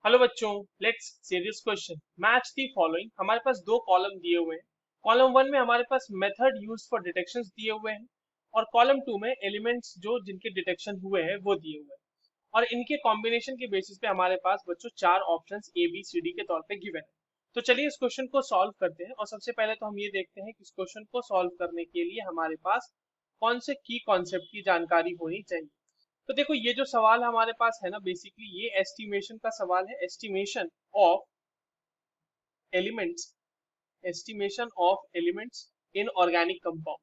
Hello बच्चों, let's see this question. Match the following. हमारे पास दो कॉलम दिए हुए हैं। कॉलम वन में हमारे पास मेथड यूज फॉर डिटेक्शंस दिए हुए हैं और कॉलम टू में एलिमेंट्स जो जिनके डिटेक्शन हुए हैं वो दिए हुए हैं। और इनके कॉम्बिनेशन के बेसिस पे हमारे पास बच्चों चार options A B C D के तौर पे गिवन है। तो चलिए इस क्वेश्चन को सॉल्व करते हैं और सबसे पहले तो हम ये देखते हैं कि इस क्वेश्चन को सॉल्व करने के लिए हमारे पास कौन से की कॉन्सेप्ट की जानकारी होनी चाहिए। तो देखो ये जो सवाल हमारे पास है ना, बेसिकली ये एस्टिमेशन का सवाल है। Estimation of elements, estimation of elements in organic compound.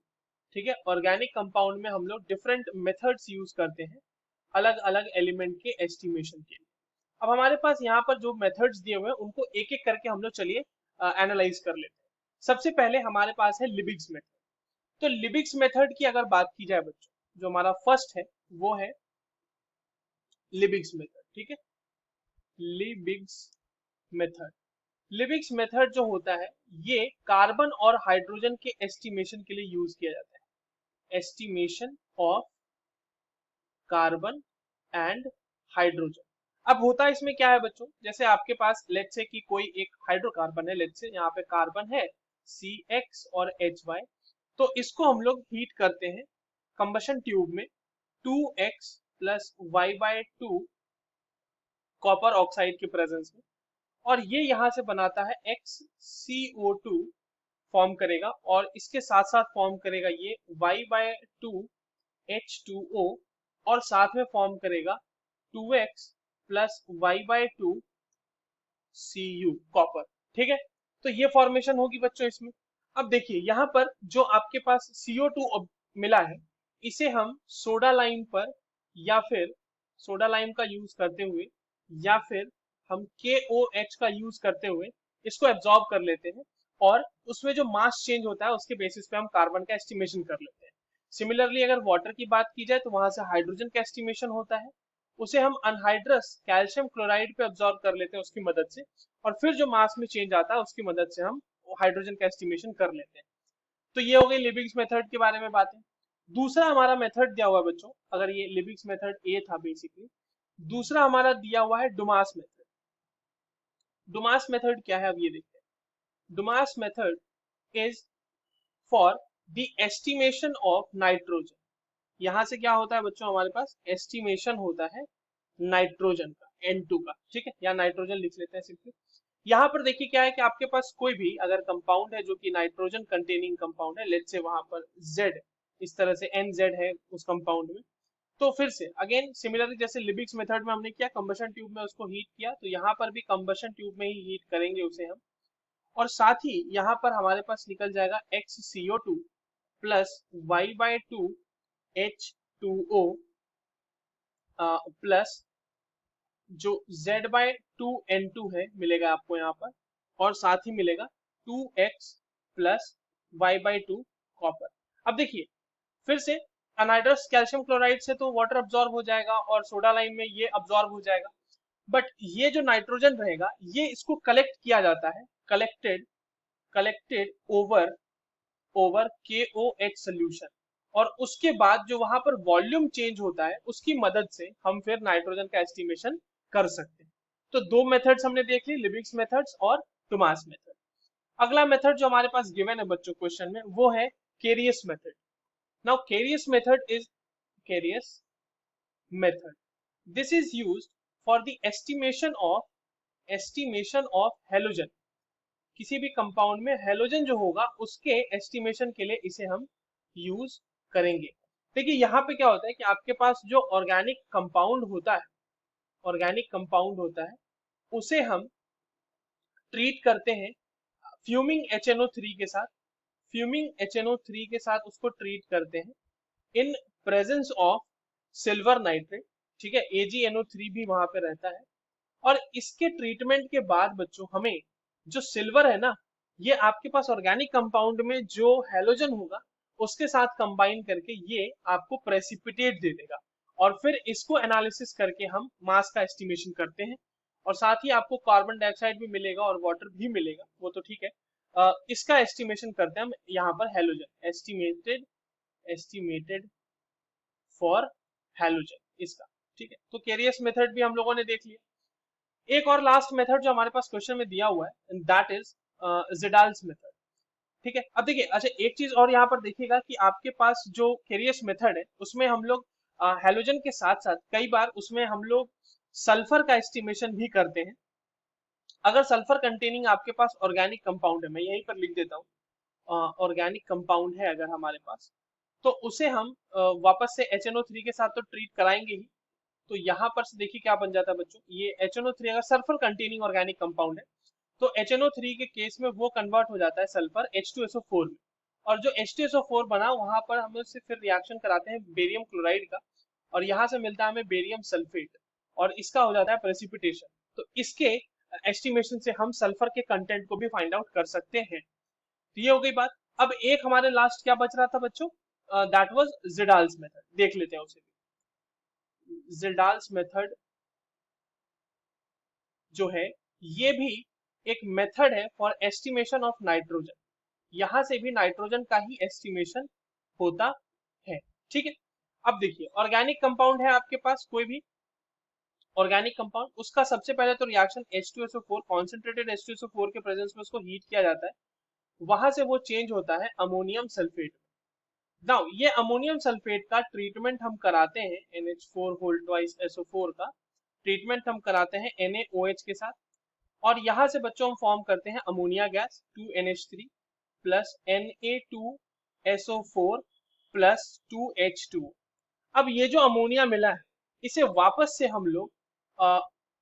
ठीक है, ऑर्गेनिक कंपाउंड में हम लोग डिफरेंट मेथड्स यूज करते हैं अलग अलग एलिमेंट के एस्टिमेशन के लिए। अब हमारे पास यहाँ पर जो मेथड्स दिए हुए हैं उनको एक एक करके हम लोग चलिए एनालाइज कर लेते हैं। सबसे पहले हमारे पास है लिबिग्स मेथड। तो लिबिग्स मेथड की अगर बात की जाए बच्चों, जो हमारा फर्स्ट है वो है लिबिग्स मेथड। ठीक है, लिबिग्स मेथड। लिबिग्स मेथड जो होता है ये कार्बन और हाइड्रोजन के एस्टिमेशन के लिए यूज किया जाता है। Estimation of carbon and hydrogen. अब होता है इसमें क्या है बच्चों, जैसे आपके पास लेट्स से कि कोई एक हाइड्रोकार्बन है, लेट्स से यहाँ पे कार्बन है CX और HY। तो इसको हम लोग हीट करते हैं कंबशन ट्यूब में 2X plus Y/2 copper oxide के प्रेजेंस में, और ये यहाँ से बनाता है XCO2 फॉर्म करेगा और इसके साथ साथ फॉर्म करेगा ये Y/2H2O और साथ में फॉर्म करेगा 2X plus Y/2 Cu copper. ठीक है, तो ये फॉर्मेशन होगी बच्चों इसमें। अब देखिए यहाँ पर जो आपके पास CO2 मिला है, इसे हम सोडा लाइम पर या फिर सोडा लाइम का यूज करते हुए या फिर हम KOH का यूज करते हुए इसको एब्जॉर्ब कर लेते हैं और उसमें जो मास चेंज होता है उसके बेसिस पे हम कार्बन का एस्टिमेशन कर लेते हैं। सिमिलरली अगर वाटर की बात की जाए तो वहां से हाइड्रोजन का एस्टिमेशन होता है, उसे हम अनहाइड्रस कैल्शियम क्लोराइड पे अब्जॉर्ब कर लेते हैं उसकी मदद से, और फिर जो मास में चेंज आता है उसकी मदद से हम हाइड्रोजन का एस्टिमेशन कर लेते हैं। तो ये हो गई लिबिग्स मेथड के बारे में बातें। दूसरा हमारा मेथड दिया हुआ है बच्चों, अगर ये लिबिग्स मेथड ए था बेसिकली, दूसरा हमारा दिया हुआ है डुमास मेथड। डुमास मेथड क्या है अब ये देखते हैं। Dumas method is for the estimation of nitrogen. यहाँ से क्या होता है बच्चों, हमारे पास एस्टिमेशन होता है नाइट्रोजन का, N2 का। ठीक है, या नाइट्रोजन लिख लेते हैं सिंपली। यहाँ पर देखिए क्या है कि आपके पास कोई भी अगर कंपाउंड है जो कि नाइट्रोजन कंटेनिंग कंपाउंड है, लेट्स से वहां पर Z, इस तरह से NZ है उस कंपाउंड में, तो फिर से अगेन सिमिलरली जैसे लिबिक्स मेथड में हमने किया, कंबशन ट्यूब में उसको हीट किया, तो यहाँ पर भी कंबशन ट्यूब में ही हीट करेंगे उसे हम, और साथ ही यहाँ पर हमारे पास निकल जाएगा XCO2 प्लस Y/2H2O प्लस जो Z/2N2 है मिलेगा आपको यहाँ पर, और साथ ही मिलेगा 2X प्लस Y/2 कॉपर। अब देखिए फिर से अनहाइड्रस कैल्शियम क्लोराइड से तो वाटर अब्जॉर्ब हो जाएगा और सोडा लाइम में ये अब्जॉर्ब हो जाएगा, बट ये जो नाइट्रोजन रहेगा ये इसको कलेक्ट किया जाता है, collected collected over over KOH solution, और उसके बाद जो वहां पर वॉल्यूम चेंज होता है उसकी मदद से हम फिर नाइट्रोजन का एस्टिमेशन कर सकते हैं। तो दो मेथड्स हमने देख ली, लिबिग्स मेथड्स और टुमास मेथड। अगला मेथड जो हमारे पास गिवन है बच्चों क्वेश्चन में वो है carious method. Now carious method is carious method, this is used for the estimation of halogen. किसी भी कंपाउंड में हेलोजन जो होगा उसके एस्टिमेशन के लिए इसे हम यूज करेंगे। देखिए यहाँ पे क्या होता है कि आपके पास जो ऑर्गेनिक कंपाउंड होता है, ऑर्गेनिक कंपाउंड होता है उसे हम ट्रीट करते हैं फ्यूमिंग HNO3 के साथ, फ्यूमिंग HNO3 के साथ उसको ट्रीट करते हैं in presence of silver nitrate. ठीक है, AgNO3 भी वहां पे रहता है, और इसके ट्रीटमेंट के बाद बच्चों हमें जो सिल्वर है ना, ये आपके पास ऑर्गेनिक कंपाउंड में जो हेलोजन होगा उसके साथ कंबाइन करके ये आपको प्रेसिपिटेट दे देगा, और फिर इसको एनालिसिस करके हम मास का एस्टिमेशन करते हैं, और साथ ही आपको कार्बन डाइऑक्साइड भी मिलेगा और वाटर भी मिलेगा, वो तो ठीक है। इसका एस्टिमेशन करते हैं हम यहाँ पर halogen, estimated estimated for halogen इसका। ठीक है, तो केरियस मेथड भी हम लोगों ने देख लिया। एक और लास्ट मेथड जो हमारे पास क्वेश्चन में दिया हुआ है, दैट इज जिडाल्स मेथड। ठीक है, अब देखिए, अच्छा एक चीज और यहाँ पर देखिएगा कि आपके पास जो केरियस मेथड है उसमें हम लोग हेलोजन के साथ साथ कई बार उसमें हम लोग सल्फर का एस्टिमेशन भी करते हैं। अगर सल्फर कंटेनिंग आपके पास ऑर्गेनिक कंपाउंड है, मैं यहीं पर लिख देता हूँ, ऑर्गेनिक कंपाउंड है अगर हमारे पास, तो उसे हम वापस से HNO3 के साथ तो ट्रीट कराएंगे ही। तो यहाँ पर से देखिए क्या बन जाता है बच्चों, ये HNO3 अगर सल्फर कंटेनिंग ऑर्गेनिक कंपाउंड है तो HNO3 के केस में वो कन्वर्ट हो जाता है सल्फर H2SO4 में। और जो H2SO4 बना वहां पर हम उससे फिर रिएक्शन कराते हैं बेरियम क्लोराइड का, और यहाँ से मिलता है हमें बेरियम सल्फेट, और इसका हो जाता है प्रेसिपिटेशन। तो इसके एस्टिमेशन से हम सल्फर के कंटेंट को भी फाइंड आउट कर सकते हैं। तो ये हो गई बात। अब एक हमारे लास्ट क्या बच रहा था बच्चों, दैट वाज जिडाल्स मेथड, देख लेते हैं उसे भी। जिडाल्स मेथड जो है ये भी एक मेथड है फॉर एस्टिमेशन ऑफ नाइट्रोजन। यहां से भी नाइट्रोजन का ही एस्टिमेशन होता है। ठीक है, अब देखिए ऑर्गेनिक कंपाउंड है आपके पास कोई भी ऑर्गेनिक कंपाउंड, उसका सबसे पहले तो रिएक्शन H2SO4 कॉन्सेंट्रेटेड H2SO4 के प्रेजेंस में उसको हीट किया जाता है, वहां से वो चेंज होता है अमोनियम सल्फेट। नाउ ये अमोनियम सल्फेट का ट्रीटमेंट हम कराते हैं NH4 होल ट्वाइस SO4 का ट्रीटमेंट हम कराते हैं NaOH के साथ, और यहां से बच्चों हम फॉर्म करते हैं ammonia gas 2NH3 plus Na2SO4 plus 2H2। अब ये जो अमोनिया मिला है इसे वापस से हम लोग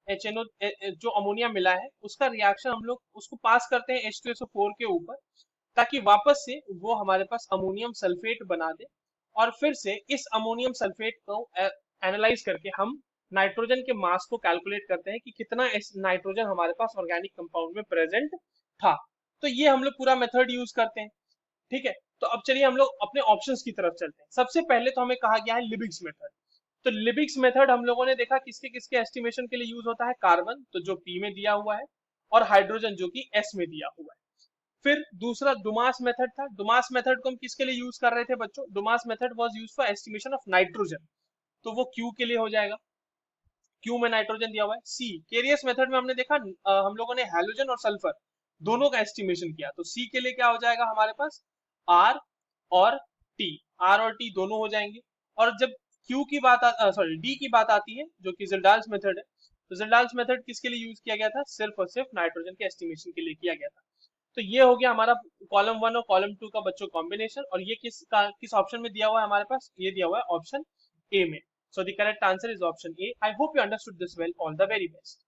HNO जो अमोनिया मिला है उसका रिएक्शन हम लोग उसको पास करते हैं H2SO4 के ऊपर, ताकि वापस से वो हमारे पास अमोनियम सल्फेट बना दे। और फिर से इस अमोनियम सल्फेट को एनालाइज करके हम नाइट्रोजन के मास को कैलकुलेट करते हैं कि कितना नाइट्रोजन हमारे पास ऑर्गेनिक कंपाउंड में प्रेजेंट था। तो ये हम लोग पूरा मेथड यूज करते हैं। ठीक है, तो अब चलिए हम लोग अपने ऑप्शंस की तरफ चलते हैं। सबसे पहले तो हमें कहा गया है लिबिग्स मेथड। तो लिबिग्स मेथड हम लोगों ने देखा किसके किसके एस्टिमेशन के लिए यूज होता है, कार्बन तो जो P में दिया हुआ है, और हाइड्रोजन जो कि S में दिया हुआ है। फिर दूसरा डुमास मेथड था। डुमास मेथड को हम किसके लिए यूज कर रहे थे बच्चों, Dumas method was used for estimation of nitrogen, तो वो Q के लिए हो जाएगा, Q में नाइट्रोजन दिया हुआ है। सी केरियस मेथड में हमने देखा हम लोगों ने हैलोजन और सल्फर दोनों का एस्टिमेशन किया, तो सी के लिए क्या हो जाएगा हमारे पास, R और T, R और T दोनों हो जाएंगे। और जब Q की बात सॉरी D की बात आती है जो कि जिल्डाल्स मेथड है, तो जिल्डाल्स मेथड किसके लिए यूज किया गया था, सिर्फ और सिर्फ नाइट्रोजन के एस्टिमेशन के लिए किया गया था। तो ये हो गया हमारा कॉलम 1 और कॉलम 2 का बच्चों कॉम्बिनेशन, और ये किस ऑप्शन में दिया हुआ है हमारे पास, ये दिया हुआ है ऑप्शन ए में। So the correct answer is option A. I hope you understood this well. All the very best.